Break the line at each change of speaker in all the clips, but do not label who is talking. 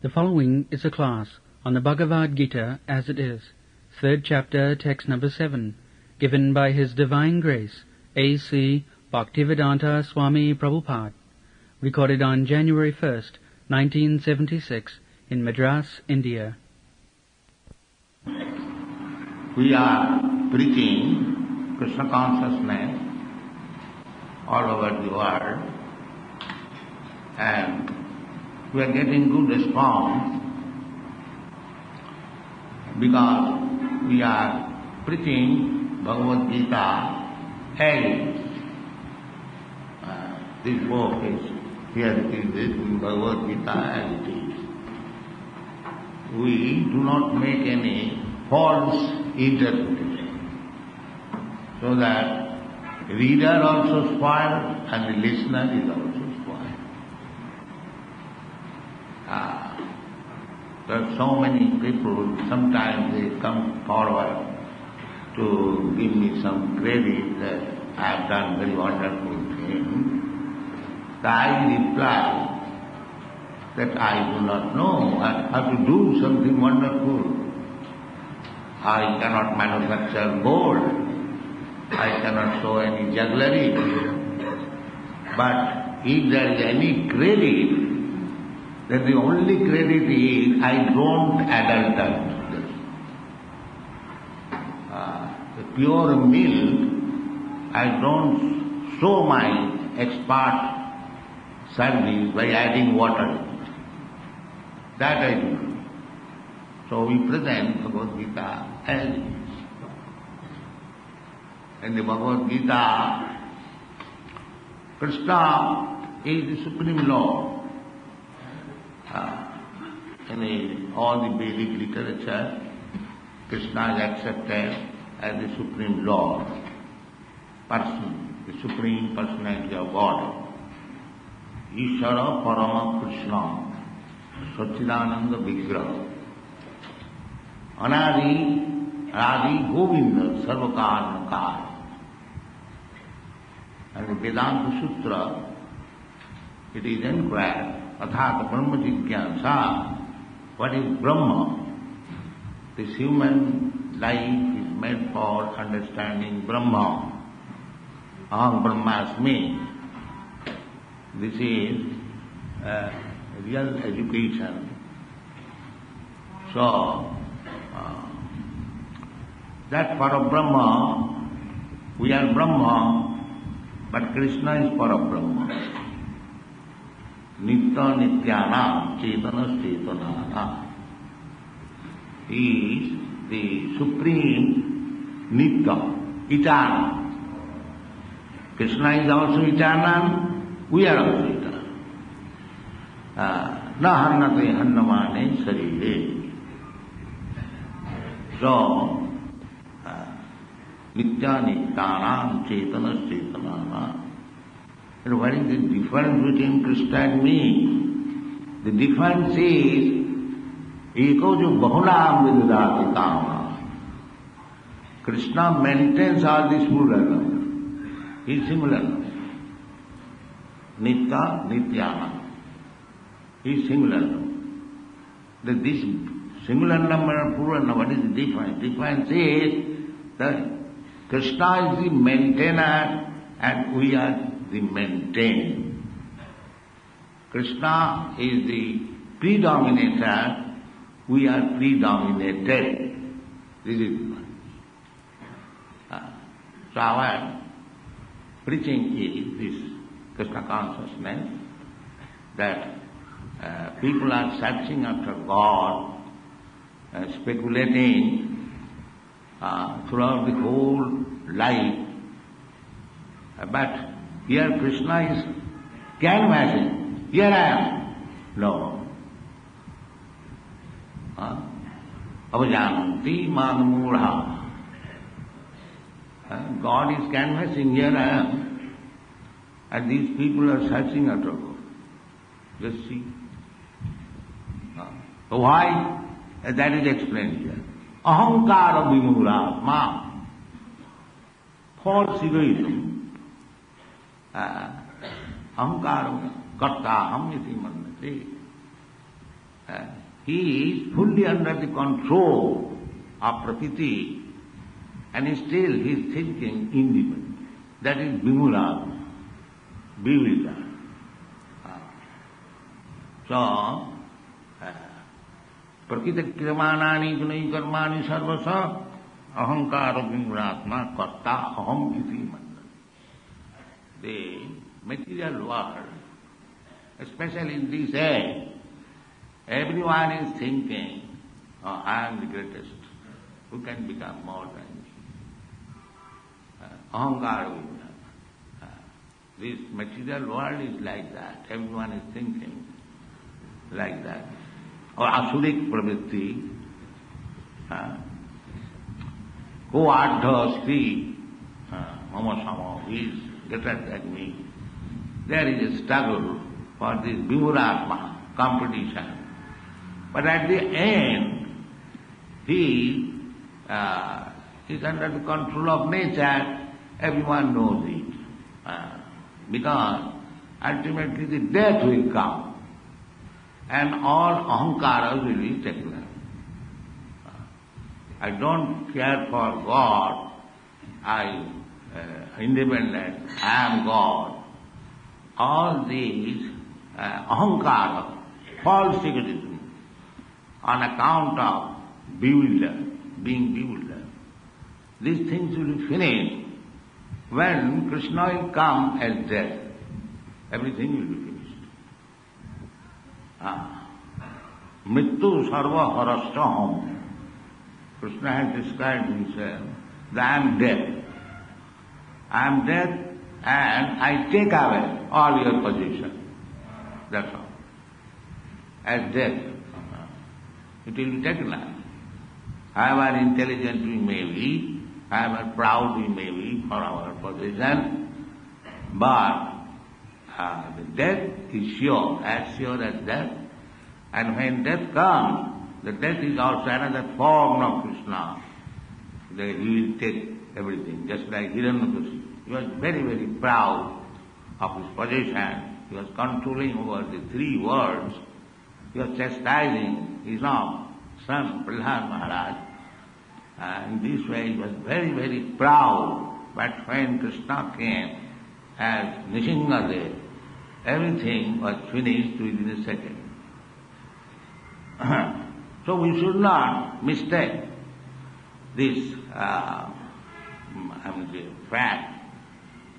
The following is a class on the Bhagavad Gita as it is, 3rd chapter, text number 7, given by His Divine Grace, A.C. Bhaktivedanta Swami Prabhupada, recorded on January 1st, 1976, in Madras, India.
We are preaching Krishna consciousness all over the world, and we are getting good response because we are preaching Bhagavad Gita as this book is here it is in Bhagavad Gita as it is. We do not make any false interpretation, so that the reader also spoiled and the listener is also spoiled. There are so many people, sometimes they come forward to give me some credit that I have done very wonderful things. I reply that I do not know. I have to do something wonderful. I cannot manufacture gold. I cannot show any jugglery. But if there is any credit, then the only credit is I don't adulterate. The pure milk, I don't show my expert service by adding water. That I do. So we present Bhagavad Gita as it is. In the Bhagavad Gita, Krishna is the Supreme Lord. In all the Vedic literature, Krishna is accepted as the Supreme Lord, person, the Supreme Personality of God. Ishvara Parama Krishna, Satchidananda Vigraha, Anadi, Adi Govinda, Sarvakarmakar. And the Vedanta Sutra, it is inquired, Athata Brahma Jigyasa, what is Brahma? This human life is made for understanding Brahma. Aham Brahmasmi. This is real education. So, that Parabrahma, we are Brahma, but Krishna is Parabrahma. Nitya Nityana Chetana Chetanana. He is the Supreme Nitya, eternal. Krishna is also eternal, we are also eternal. Na hannate hannamane sarire. So, Nitya Nityanam Chetana Chetanana. And what is the difference between Krishna and me? The difference is, Eko jo bahunam vidudati kama. Krishna maintains all this pluralism. He is singular. Nitya, Nityana. He is singular. This singular number and plural number, what is the difference? The difference is that Krishna is the maintainer and we are the maintained. Krishna is the predominator, we are predominated. This is the one. So our preaching is this Krishna consciousness, that people are searching after God, speculating throughout the whole life, but here Krishna is canvassing. Here I am. No. Avajanti madamurha. God is canvassing. Here I am. And these people are searching after God. Just see. So why? That is explained here. Ahankara vimura ma. False egoism. Ahankara karta ham iti mannati. he is fully under the control of Prakriti, and still he is thinking independent. That is Vimula, bewildered. So, Prakriti krimanani gunai karmani sarvasa ahankara vimratma karta aham iti manda. The material world, especially in this age, everyone is thinking, oh, I am the greatest. Who can become more than me? Ahankara vimratma. This material world is like that. Everyone is thinking like that. Or asurik pravritti, ko ardha asti, mama sama, he is greater than me. There is a struggle for this vimuratma, competition. But at the end, he is under the control of nature, everyone knows it. Because ultimately the death will come. And all ahankaras will be taken away. I don't care for God, I am independent, I am God. All these ahankara, false egotism, on account of being bewildered, these things will be finished when Krishna will come as death. Everything will be finished. Mrityu sarva harastaham. Krishna has described himself that I am death. I am death and I take away all your possession. That's all. As death. It will be taken away. However intelligent we may be, however proud we may be for our possession, but the death is sure as death. And when death comes, the death is also another form of Krishna. He will take everything, just like Hiranyakashipu. He was very, very proud of his possession. He was controlling over the three worlds. He was chastising his own son, Prahlad Maharaj. In this way he was very, very proud. But when Krishna came as Nishingadev, everything was finished within a second. So we should not mistake this fact.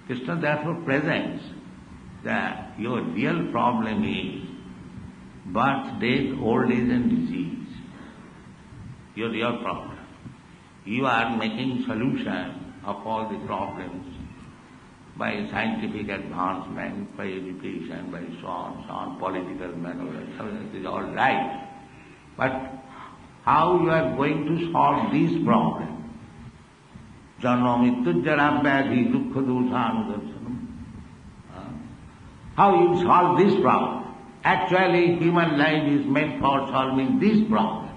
Krishna therefore presents that your real problem is birth, death, old age and disease. Your real problem. You are making solution of all the problems by scientific advancement, by education, by so on, political maneuvers. It is all right. But how you are going to solve these problems? Janma mrityu jara vyadhi dukkha doshanudarshanam. How you solve this problem? Actually, human life is meant for solving this problem,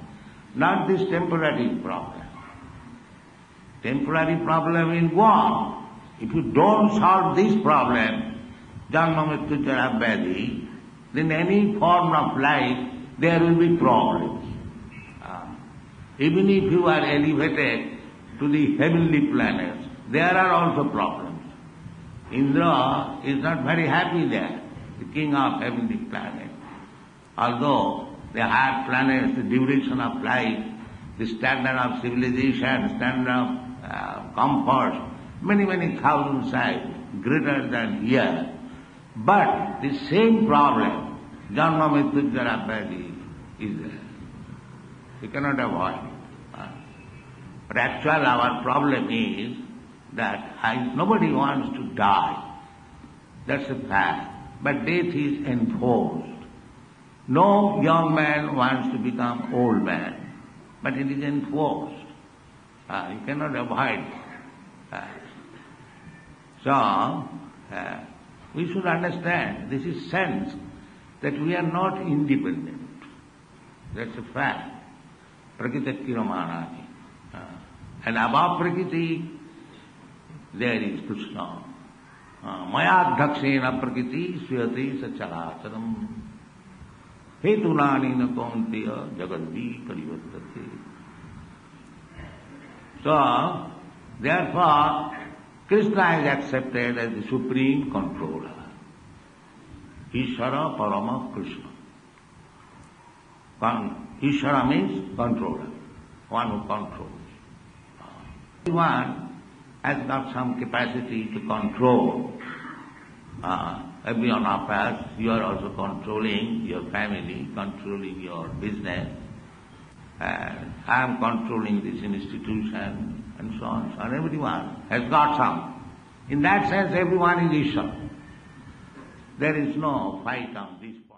not this temporary problem. Temporary problem will go on. If you don't solve this problem, janma mrityu jara vyadhi, then any form of life there will be problems. Even if you are elevated to the heavenly planets, there are also problems. Indra is not very happy there, the king of heavenly planet. Although the higher planets, the duration of life, the standard of civilization, standard of comfort, many, many thousand times greater than here. But the same problem, janma mrityu jara vyadhi, is there. You cannot avoid it. But actually our problem is that nobody wants to die. That's a fact. But death is enforced. No young man wants to become old man, but it is enforced. You cannot avoid it. So, we should understand this is sense that we are not independent. That's a fact. Prakriti Kiramana. And above Prakriti, there is Krishna. Maya dhakshena Prakriti suyati sacharacharam. Hetunani na kaunteya jagadvi parivartate. So, therefore, Krishna is accepted as the supreme controller. Ishvara Parama Krishna. Ishvara means controller, one who controls. Everyone has got some capacity to control. Every one of us, you are also controlling your family, controlling your business, and I am controlling this institution, and so on. So everyone has got some. In that sense, everyone is Ishvara. There is no fight on this point.